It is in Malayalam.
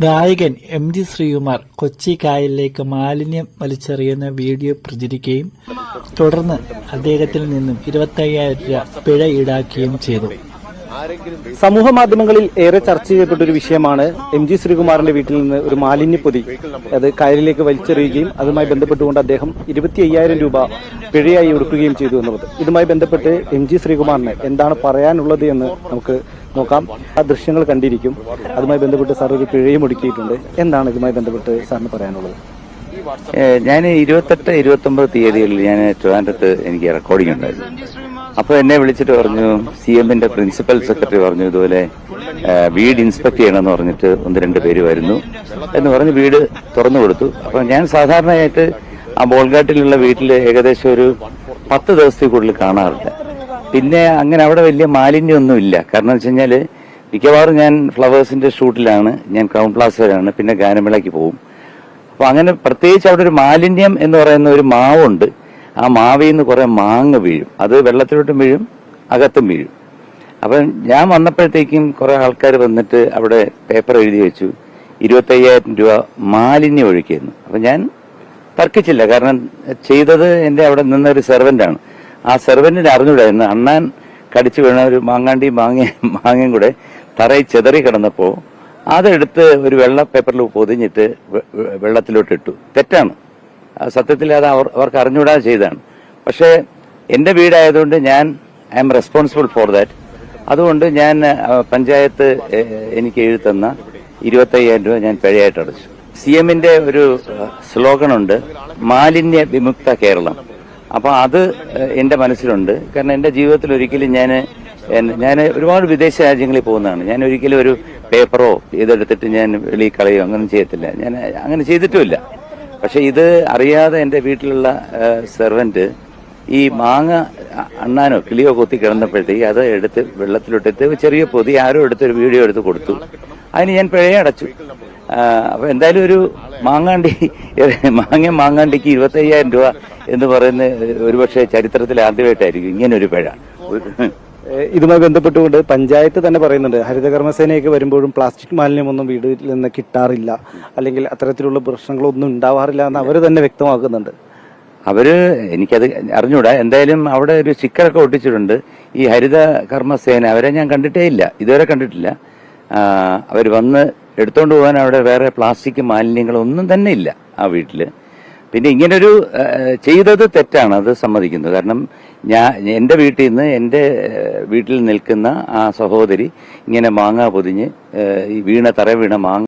ഗായകൻ MG ശ്രീകുമാർ കൊച്ചി കായലിലേക്ക് മാലിന്യം വലിച്ചെറിയുന്ന വീഡിയോ പ്രചരിക്കുകയും തുടർന്ന് അദ്ദേഹത്തിൽ നിന്നും 25,000 രൂപ പിഴ ഈടാക്കുകയും ചെയ്തു. സമൂഹ മാധ്യമങ്ങളിൽ ഏറെ ചർച്ച ചെയ്യപ്പെട്ട ഒരു വിഷയമാണ് MG ശ്രീകുമാറിന്റെ വീട്ടിൽ നിന്ന് ഒരു മാലിന്യപ്പൊതി അത് കായലിലേക്ക് വലിച്ചെറിയുകയും അതുമായി ബന്ധപ്പെട്ടുകൊണ്ട് അദ്ദേഹം 25,000 രൂപ പിഴയായി ഒടുക്കുകയും ചെയ്തു എന്നുള്ളത്. ഇതുമായി ബന്ധപ്പെട്ട് MG ശ്രീകുമാറിന് എന്താണ് പറയാനുള്ളത് എന്ന് നമുക്ക് നോക്കാം. ആ ദൃശ്യങ്ങൾ കണ്ടിരിക്കും. അതുമായി ബന്ധപ്പെട്ട് സാർ ഒരു പിഴയും ഒടുക്കിയിട്ടുണ്ട്. എന്താണ് ഇതുമായി ബന്ധപ്പെട്ട് സാറിന് പറയാനുള്ളത്? ഞാൻ 28, 29 തീയതികളിൽ ഞാൻ ട്രിവാൻഡ്രത്ത് എനിക്ക് റെക്കോർഡിംഗ് ഉണ്ടായിരുന്നു. അപ്പോൾ എന്നെ വിളിച്ചിട്ട് പറഞ്ഞു, CMന്റെ പ്രിൻസിപ്പൽ സെക്രട്ടറി പറഞ്ഞു ഇതുപോലെ വീട് ഇൻസ്പെക്ട് ചെയ്യണമെന്ന് പറഞ്ഞിട്ട് 1-2 പേര് വരുന്നു എന്ന് പറഞ്ഞ് വീട് തുറന്നു കൊടുത്തു. അപ്പൊ ഞാൻ സാധാരണയായിട്ട് ആ ബോൾഗാട്ടിലുള്ള വീട്ടിൽ ഏകദേശം ഒരു 10 ദിവസത്തിൽ കൂടുതൽ കാണാറില്ല. പിന്നെ അങ്ങനെ അവിടെ വലിയ മാലിന്യമൊന്നും ഇല്ല. കാരണം വെച്ച് കഴിഞ്ഞാല് മിക്കവാറും ഞാൻ ഫ്ലവേഴ്സിന്റെ ഷൂട്ടിലാണ്, ഞാൻ ക്രൗൺ പ്ലാസയിലാണ്, പിന്നെ ഗാനമേളയ്ക്ക് പോകും. അപ്പൊ അങ്ങനെ പ്രത്യേകിച്ച് അവിടെ ഒരു മാലിന്യം എന്ന് പറയുന്ന ഒരു മാവുണ്ട്. ആ മാവിൽ നിന്ന് കുറെ മാങ്ങ വീഴും. അത് വെള്ളത്തിലോട്ടും വീഴും, അകത്തും വീഴും. അപ്പം ഞാൻ വന്നപ്പോഴത്തേക്കും കുറെ ആൾക്കാർ വന്നിട്ട് അവിടെ പേപ്പർ എഴുതി വെച്ചു 25,000 രൂപ മാലിന്യം ഒഴുക്കിയെന്ന്. അപ്പൊ ഞാൻ തർക്കിച്ചില്ല. കാരണം ചെയ്തത് എന്റെ അവിടെ നിന്നൊരു സെർവന്റാണ്. ആ സെർവന്റിന് അറിഞ്ഞൂടായിരുന്നു. അണ്ണാൻ കടിച്ചു വീണ ഒരു മാങ്ങയും കൂടെ തറയിൽ ചെതറി കിടന്നപ്പോ അതെടുത്ത് ഒരു വെള്ള പേപ്പറിൽ പൊതിഞ്ഞിട്ട് വെള്ളത്തിലോട്ട് ഇട്ടു. തെറ്റാണ്. സത്യത്തിൽ അത് അവർക്ക് അറിഞ്ഞുകൂടാതെ ചെയ്തതാണ്. പക്ഷേ എന്റെ വീടായതുകൊണ്ട് ഞാൻ I M responsible for that. അതുകൊണ്ട് ഞാൻ പഞ്ചായത്ത് എനിക്ക് എഴുതുന്ന 25,000 രൂപ ഞാൻ പിഴയായിട്ട് അടച്ചു. CMന്റെ ഒരു സ്ലോഗനുണ്ട്, മാലിന്യ വിമുക്ത കേരളം. അപ്പൊ അത് എന്റെ മനസ്സിലുണ്ട്. കാരണം എന്റെ ജീവിതത്തിൽ ഒരിക്കലും ഞാൻ ഒരുപാട് വിദേശ രാജ്യങ്ങളിൽ പോകുന്നതാണ്. ഞാൻ ഒരിക്കലും ഒരു പേപ്പറോ ഇതെടുത്തിട്ട് ഞാൻ വെളിയിൽ കളയോ അങ്ങനെ ചെയ്യത്തില്ല. ഞാൻ അങ്ങനെ ചെയ്തിട്ടുമില്ല. പക്ഷെ ഇത് അറിയാതെ എന്റെ വീട്ടിലുള്ള സെർവന്റ് ഈ മാങ്ങ അണ്ണാനോ കിളിയോ കൊത്തി കിടന്നപ്പോഴത്തേക്ക് അത് എടുത്ത് വെള്ളത്തിലോട്ടെടുത്ത് ചെറിയ പൊതി ആരോ എടുത്തൊരു വീഡിയോ എടുത്ത് കൊടുത്തു. അതിന് ഞാൻ പിഴയെ അടച്ചു. അപ്പൊ എന്തായാലും ഒരു മാങ്ങാണ്ടിക്ക് 25,000 രൂപ എന്ന് പറയുന്ന ഒരുപക്ഷെ ചരിത്രത്തിൽ ആദ്യമായിട്ടായിരിക്കും ഇങ്ങനെ ഒരു പിഴ. ഇതുമായി ബന്ധപ്പെട്ടുകൊണ്ട് പഞ്ചായത്ത് തന്നെ പറയുന്നുണ്ട്, ഹരിതകർമ്മസേനയൊക്കെ വരുമ്പോഴും പ്ലാസ്റ്റിക് മാലിന്യമൊന്നും വീട്ടിൽ നിന്ന് കിട്ടാറില്ല, അല്ലെങ്കിൽ അത്തരത്തിലുള്ള പ്രശ്നങ്ങളൊന്നും ഉണ്ടാവാറില്ല എന്ന് അവർ തന്നെ വ്യക്തമാക്കുന്നുണ്ട്. എനിക്കത് അറിഞ്ഞൂടാ. എന്തായാലും അവിടെ ഒരു സ്റ്റിക്കറൊക്കെ ഒട്ടിച്ചിട്ടുണ്ട്. ഈ ഹരിതകർമ്മസേന അവരെ ഞാൻ കണ്ടിട്ടേ ഇല്ല, ഇതുവരെ കണ്ടിട്ടില്ല. അവർ വന്ന് എടുത്തോണ്ട് പോകാൻ അവിടെ വേറെ പ്ലാസ്റ്റിക് മാലിന്യങ്ങളൊന്നും തന്നെ ഇല്ല ആ വീട്ടില്. പിന്നെ ഇങ്ങനൊരു ചെയ്തത് തെറ്റാണ്, അത് സമ്മതിക്കുന്നത്. കാരണം എന്റെ വീട്ടിൽ നിന്ന് എന്റെ വീട്ടിൽ നിൽക്കുന്ന ആ സഹോദരി ഇങ്ങനെ മാങ്ങ പൊതിഞ്ഞ് ഈ തറ വീണ മാങ്ങ